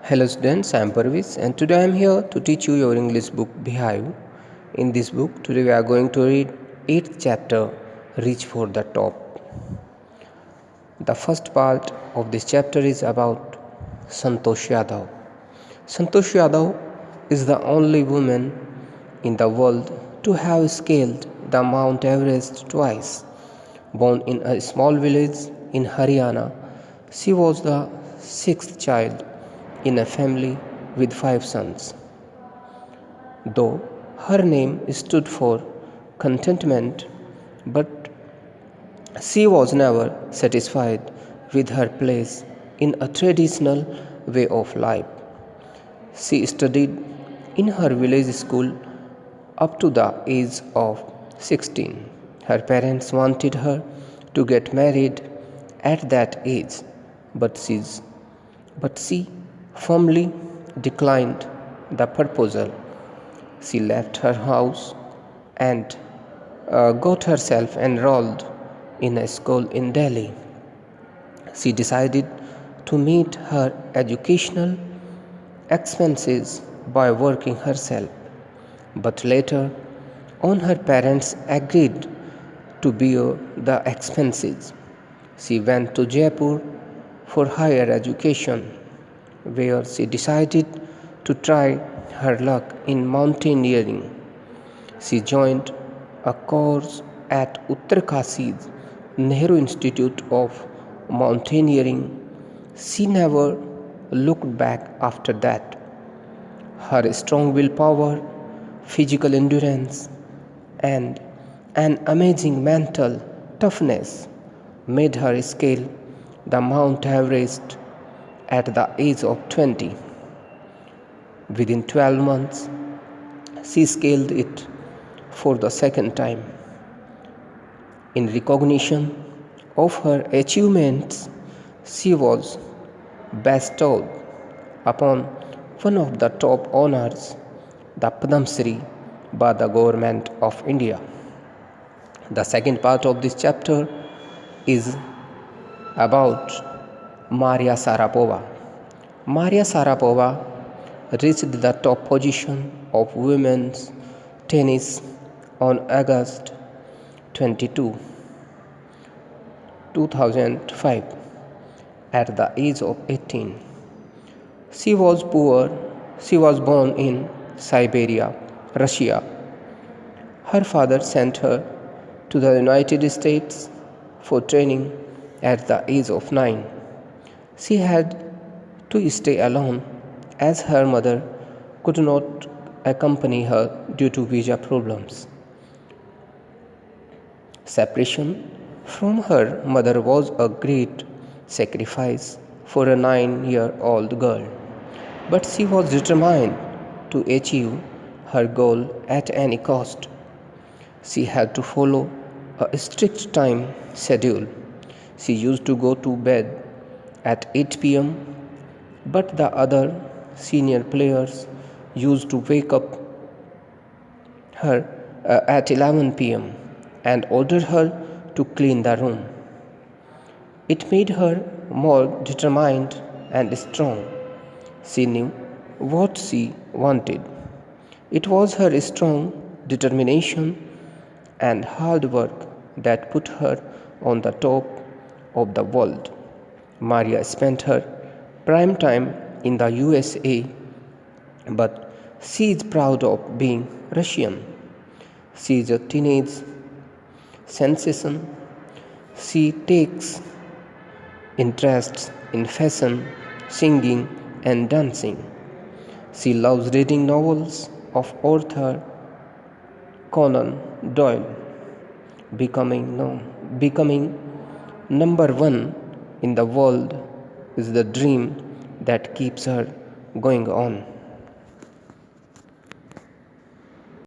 Hello students, I am Pervesh and today I am here to teach you your English book Beehive. In this book, today we are going to read 8th chapter, Reach for the Top. The first part of this chapter is about Santosh Yadav. Santosh Yadav is the only woman in the world to have scaled the Mount Everest twice. Born in a small village in Haryana, she was the sixth child in a family with 5 sons. Though her name stood for contentment, but she was never satisfied with her place in a traditional way of life. She studied in her village school up to the age of 16. Her parents wanted her to get married at that age, but she firmly declined the proposal. She left her house and got herself enrolled in a school in Delhi. She decided to meet her educational expenses by working herself, but later on her parents agreed to bear the expenses. She went to Jaipur for higher education, where she decided to try her luck in mountaineering. She joined a course at Uttarkashi's Nehru Institute of Mountaineering. She never looked back after that. Her strong willpower, physical endurance, and an amazing mental toughness made her scale the Mount Everest at the age of 20. Within 12 months, she scaled it for the second time. In recognition of her achievements, she was bestowed upon one of the top honors, the Padma Shri, by the government of India. The second part of this chapter is about Maria Sharapova. Maria Sharapova reached the top position of women's tennis on August 22, 2005 at the age of 18. She was poor. She was born in Siberia, Russia. Her father sent her to the United States for training at the age of 9. She had to stay alone as her mother could not accompany her due to visa problems. Separation from her mother was a great sacrifice for a 9-year-old girl, but she was determined to achieve her goal at any cost. She had to follow a strict time schedule. She used to go to bed at 8 p.m., but the other senior players used to wake up her at 11 p.m. and order her to clean the room. It made her more determined and strong. She knew what she wanted. It was her strong determination and hard work that put her on the top of the world. Maria spent her prime time in the USA, but she is proud of being Russian. She is a teenage sensation. She takes interest in fashion, singing, and dancing. She loves reading novels of author Conan Doyle. Becoming number one in the world is the dream that keeps her going on.